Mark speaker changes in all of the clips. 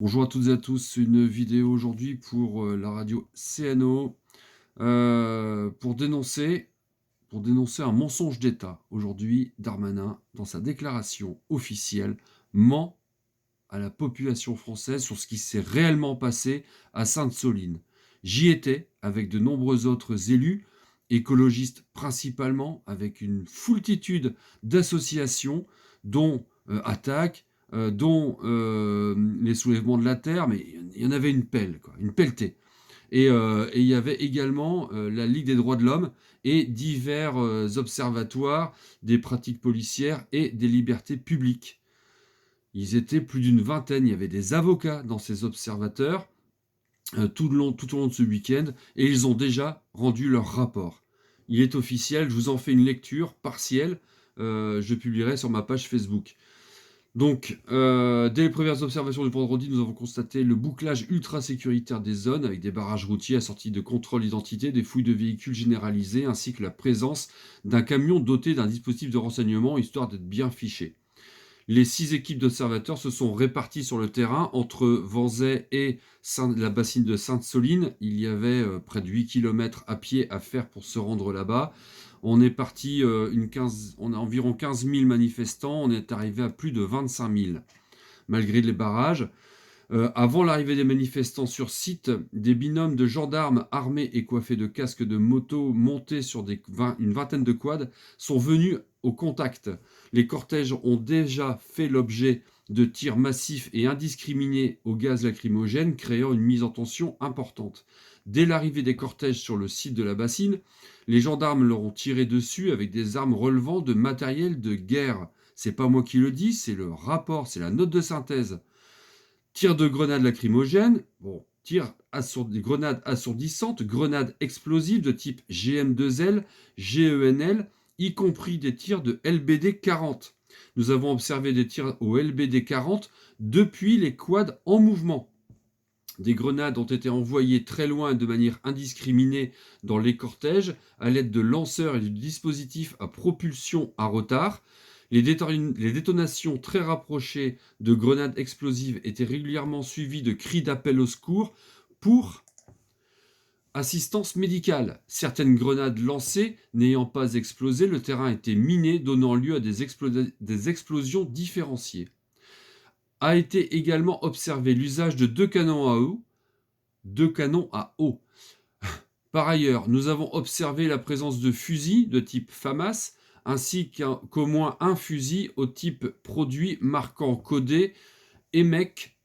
Speaker 1: Bonjour à toutes et à tous, une vidéo aujourd'hui pour la radio CNO pour dénoncer un mensonge d'État. Aujourd'hui, Darmanin, dans sa déclaration officielle, ment à la population française sur ce qui s'est réellement passé à Sainte-Soline. J'y étais avec de nombreux autres élus, écologistes principalement, avec une foultitude d'associations, dont Attaque, dont les soulèvements de la terre, mais il y en avait une pelle, quoi, une pelletée. Et il y avait également la Ligue des droits de l'homme et divers observatoires des pratiques policières et des libertés publiques. Ils étaient plus d'une vingtaine, il y avait des avocats dans ces observateurs tout au long de ce week-end, et ils ont déjà rendu leur rapport. Il est officiel, je vous en fais une lecture partielle, je publierai sur ma page Facebook. Donc, dès les premières observations du vendredi, nous avons constaté le bouclage ultra sécuritaire des zones, avec des barrages routiers assortis de contrôles d'identité, des fouilles de véhicules généralisées, ainsi que la présence d'un camion doté d'un dispositif de renseignement, histoire d'être bien fiché. Les 6 équipes d'observateurs se sont réparties sur le terrain entre Vanzay et la bassine de Sainte-Soline. Il y avait près de 8 kilomètres à pied à faire pour se rendre là-bas. On est parti, on a environ 15 000 manifestants, on est arrivé à plus de 25 000, malgré les barrages. Avant l'arrivée des manifestants sur site, des binômes de gendarmes armés et coiffés de casques de moto montés sur une vingtaine de quads sont venus au contact. Les cortèges ont déjà fait l'objet de tirs massifs et indiscriminés au gaz lacrymogène, créant une mise en tension importante. Dès l'arrivée des cortèges sur le site de la bassine, les gendarmes leur ont tiré dessus avec des armes relevant de matériel de guerre. C'est pas moi qui le dis, c'est le rapport, c'est la note de synthèse. Tir de grenades lacrymogènes, des grenades assourdissantes, grenades explosives de type GM2L, GENL, y compris des tirs de LBD 40. Nous avons observé des tirs au LBD 40 depuis les quads en mouvement. Des grenades ont été envoyées très loin de manière indiscriminée dans les cortèges à l'aide de lanceurs et de dispositifs à propulsion à retard. Les détonations très rapprochées de grenades explosives étaient régulièrement suivies de cris d'appel au secours pour assistance médicale. Certaines grenades lancées n'ayant pas explosé, le terrain était miné, donnant lieu à des explosions différenciées. A été également observé l'usage de deux canons à eau. Par ailleurs, nous avons observé la présence de fusils de type FAMAS, ainsi qu'au moins un fusil au type produit marquant codé EMEC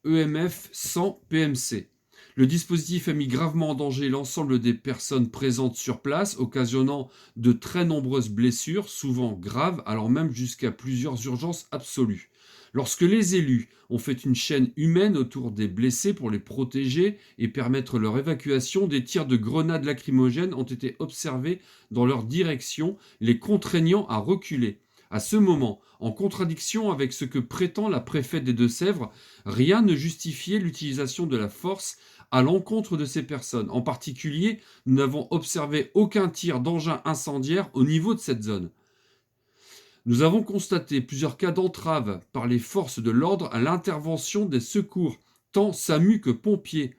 Speaker 1: 100 PMC. Le dispositif a mis gravement en danger l'ensemble des personnes présentes sur place, occasionnant de très nombreuses blessures, souvent graves, allant même jusqu'à plusieurs urgences absolues. Lorsque les élus ont fait une chaîne humaine autour des blessés pour les protéger et permettre leur évacuation, des tirs de grenades lacrymogènes ont été observés dans leur direction, les contraignant à reculer. À ce moment, en contradiction avec ce que prétend la préfète des Deux-Sèvres, rien ne justifiait l'utilisation de la force à l'encontre de ces personnes. En particulier, nous n'avons observé aucun tir d'engin incendiaire au niveau de cette zone. Nous avons constaté plusieurs cas d'entrave par les forces de l'ordre à l'intervention des secours, tant SAMU que pompiers.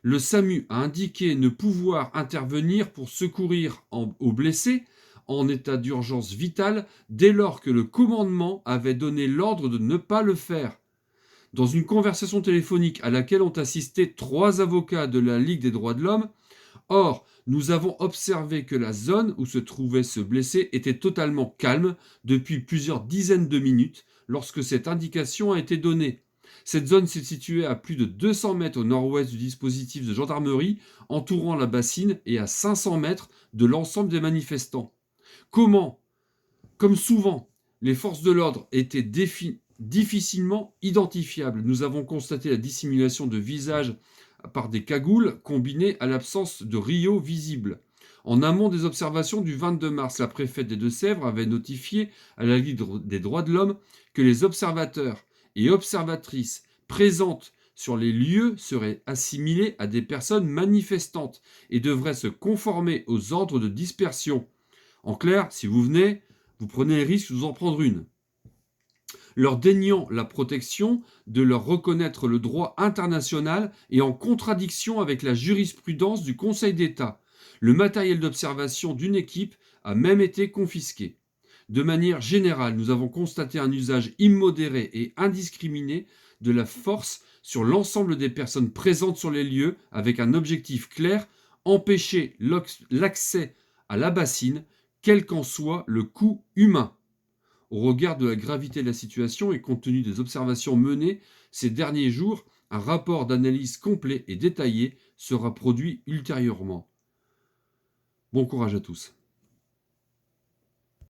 Speaker 1: Le SAMU a indiqué ne pouvoir intervenir pour secourir aux blessés en état d'urgence vitale dès lors que le commandement avait donné l'ordre de ne pas le faire. Dans une conversation téléphonique à laquelle ont assisté 3 avocats de la Ligue des droits de l'homme, or, nous avons observé que la zone où se trouvait ce blessé était totalement calme depuis plusieurs dizaines de minutes lorsque cette indication a été donnée. Cette zone s'est située à plus de 200 mètres au nord-ouest du dispositif de gendarmerie entourant la bassine et à 500 mètres de l'ensemble des manifestants. Comment, comme souvent, les forces de l'ordre étaient difficilement identifiables. Nous avons constaté la dissimulation de visages par des cagoules combinées à l'absence de rios visibles. En amont des observations du 22 mars, la préfète des Deux-Sèvres avait notifié à la Ligue des droits de l'homme que les observateurs et observatrices présentes sur les lieux seraient assimilés à des personnes manifestantes et devraient se conformer aux ordres de dispersion. En clair, si vous venez, vous prenez le risque de vous en prendre une. leur déniant la protection de leur reconnaître le droit international et en contradiction avec la jurisprudence du Conseil d'État. Le matériel d'observation d'une équipe a même été confisqué. De manière générale, nous avons constaté un usage immodéré et indiscriminé de la force sur l'ensemble des personnes présentes sur les lieux avec un objectif clair, empêcher l'accès à la bassine, quel qu'en soit le coût humain. Au regard de la gravité de la situation et compte tenu des observations menées ces derniers jours, un rapport d'analyse complet et détaillé sera produit ultérieurement. Bon courage à tous.